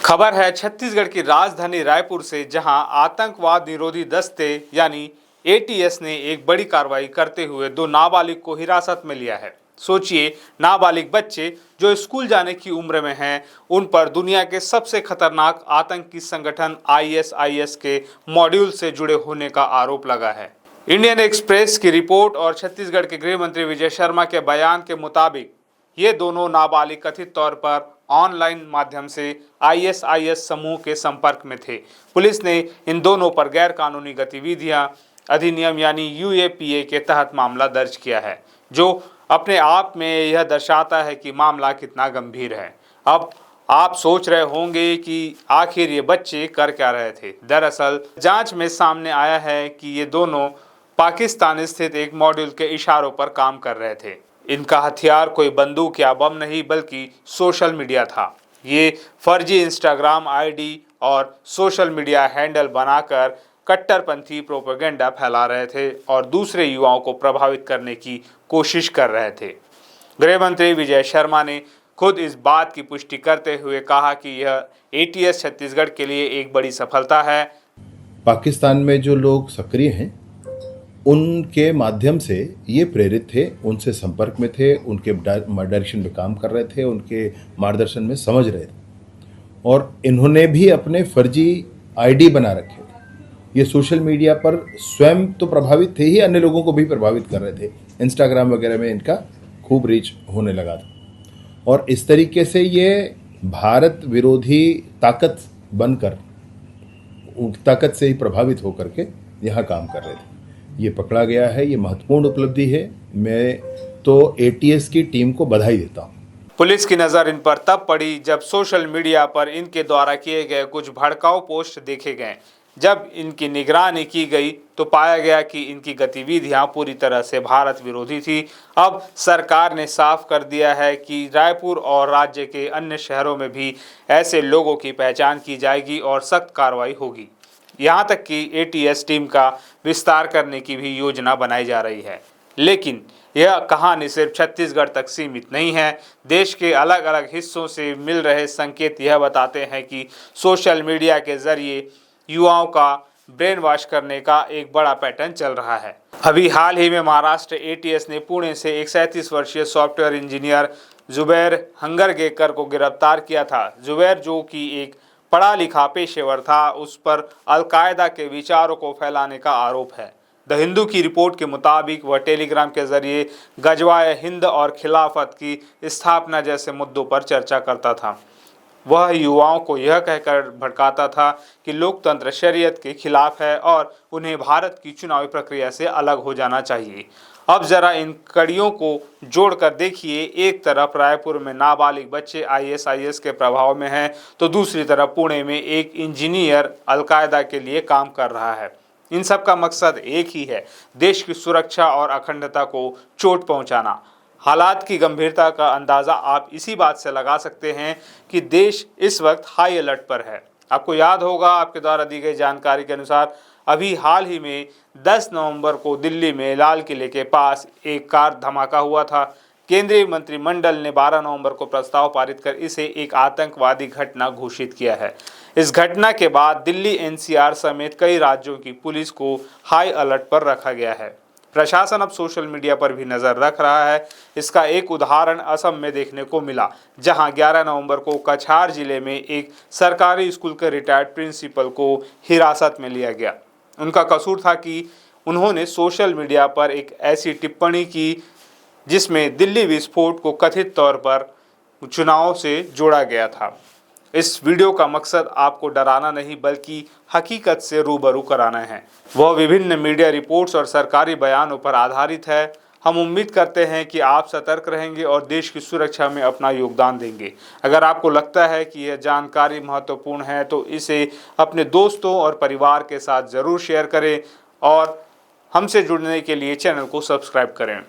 खबर है छत्तीसगढ़ की राजधानी रायपुर से, जहां आतंकवाद निरोधी दस्ते यानी एटीएस ने एक बड़ी कार्रवाई करते हुए दो नाबालिग को हिरासत में लिया है। सोचिए, नाबालिग बच्चे जो स्कूल जाने की उम्र में हैं, उन पर दुनिया के सबसे खतरनाक आतंकी संगठन आईएसआईएस के मॉड्यूल से जुड़े होने का आरोप लगा है। इंडियन एक्सप्रेस की रिपोर्ट और छत्तीसगढ़ के गृह मंत्री विजय शर्मा के बयान के मुताबिक ये दोनों नाबालिग कथित तौर पर ऑनलाइन माध्यम से आईएसआईएस समूह के संपर्क में थे। पुलिस ने इन दोनों पर गैर कानूनी गतिविधियां अधिनियम यानी यूएपीए के तहत मामला दर्ज किया है, जो अपने आप में यह दर्शाता है कि मामला कितना गंभीर है। अब आप सोच रहे होंगे कि आखिर ये बच्चे कर क्या रहे थे। दरअसल जांच में सामने आया है कि ये दोनों पाकिस्तान स्थित एक मॉड्यूल के इशारों पर काम कर रहे थे। इनका हथियार कोई बंदूक या बम नहीं बल्कि सोशल मीडिया था। ये फर्जी इंस्टाग्राम आईडी और सोशल मीडिया हैंडल बनाकर कट्टरपंथी प्रोपेगेंडा फैला रहे थे और दूसरे युवाओं को प्रभावित करने की कोशिश कर रहे थे। गृह मंत्री विजय शर्मा ने खुद इस बात की पुष्टि करते हुए कहा कि यह एटीएस छत्तीसगढ़ के लिए एक बड़ी सफलता है। पाकिस्तान में जो लोग सक्रिय हैं उनके माध्यम से ये प्रेरित थे, उनसे संपर्क में थे, उनके डायरेक्शन में काम कर रहे थे, उनके मार्गदर्शन में समझ रहे थे और इन्होंने भी अपने फर्जी आईडी बना रखे थे। ये सोशल मीडिया पर स्वयं तो प्रभावित थे ही, अन्य लोगों को भी प्रभावित कर रहे थे। इंस्टाग्राम वगैरह में इनका खूब रीच होने लगा था और इस तरीके से ये भारत विरोधी ताकत बनकर, ताकत से ही प्रभावित होकर के यहाँ काम कर रहे थे। ये पकड़ा गया है, ये महत्वपूर्ण उपलब्धि है। मैं तो एटीएस की टीम को बधाई देता हूँ। पुलिस की नज़र इन पर तब पड़ी जब सोशल मीडिया पर इनके द्वारा किए गए कुछ भड़काऊ पोस्ट देखे गए। जब इनकी निगरानी की गई तो पाया गया कि इनकी गतिविधियां पूरी तरह से भारत विरोधी थी। अब सरकार ने साफ कर दिया है कि रायपुर और राज्य के अन्य शहरों में भी ऐसे लोगों की पहचान की जाएगी और सख्त कार्रवाई होगी। यहाँ तक कि एटीएस टीम का विस्तार करने की भी योजना बनाई जा रही है। लेकिन यह कहानी सिर्फ छत्तीसगढ़ तक सीमित नहीं है। देश के अलग अलग हिस्सों से मिल रहे संकेत यह बताते हैं कि सोशल मीडिया के जरिए युवाओं का ब्रेन वॉश करने का एक बड़ा पैटर्न चल रहा है। अभी हाल ही में महाराष्ट्र एटीएस ने पुणे से एक 37 वर्षीय सॉफ्टवेयर इंजीनियर जुबैर हंगरगेकर को गिरफ्तार किया था। जुबैर, जो कि एक पढ़ा लिखा पेशेवर था, उस पर अलकायदा के विचारों को फैलाने का आरोप है। द हिंदू की रिपोर्ट के मुताबिक वह टेलीग्राम के जरिए गजवाए हिंद और खिलाफत की स्थापना जैसे मुद्दों पर चर्चा करता था। वह युवाओं को यह कहकर भड़काता था कि लोकतंत्र शरीयत के खिलाफ है और उन्हें भारत की चुनावी प्रक्रिया से अलग हो जाना चाहिए। अब जरा इन कड़ियों को जोड़कर देखिए, एक तरफ रायपुर में नाबालिग बच्चे आईएसआईएस के प्रभाव में हैं, तो दूसरी तरफ पुणे में एक इंजीनियर अलकायदा के लिए काम कर रहा है। इन सब का मकसद एक ही है, देश की सुरक्षा और अखंडता को चोट पहुंचाना। हालात की गंभीरता का अंदाज़ा आप इसी बात से लगा सकते हैं कि देश इस वक्त हाई अलर्ट पर है। आपको याद होगा, आपके द्वारा दी गई जानकारी के अनुसार अभी हाल ही में 10 नवंबर को दिल्ली में लाल किले के पास एक कार धमाका हुआ था। केंद्रीय मंत्रिमंडल ने 12 नवंबर को प्रस्ताव पारित कर इसे एक आतंकवादी घटना घोषित किया है। इस घटना के बाद दिल्ली एनसीआर समेत कई राज्यों की पुलिस को हाई अलर्ट पर रखा गया है। प्रशासन अब सोशल मीडिया पर भी नज़र रख रहा है। इसका एक उदाहरण असम में देखने को मिला, जहां 11 नवंबर को कछार जिले में एक सरकारी स्कूल के रिटायर्ड प्रिंसिपल को हिरासत में लिया गया। उनका कसूर था कि उन्होंने सोशल मीडिया पर एक ऐसी टिप्पणी की जिसमें दिल्ली विस्फोट को कथित तौर पर चुनाव से जोड़ा गया था। इस वीडियो का मकसद आपको डराना नहीं बल्कि हकीकत से रूबरू कराना है। वह विभिन्न मीडिया रिपोर्ट्स और सरकारी बयानों पर आधारित है। हम उम्मीद करते हैं कि आप सतर्क रहेंगे और देश की सुरक्षा में अपना योगदान देंगे। अगर आपको लगता है कि यह जानकारी महत्वपूर्ण है तो इसे अपने दोस्तों और परिवार के साथ ज़रूर शेयर करें और हमसे जुड़ने के लिए चैनल को सब्सक्राइब करें।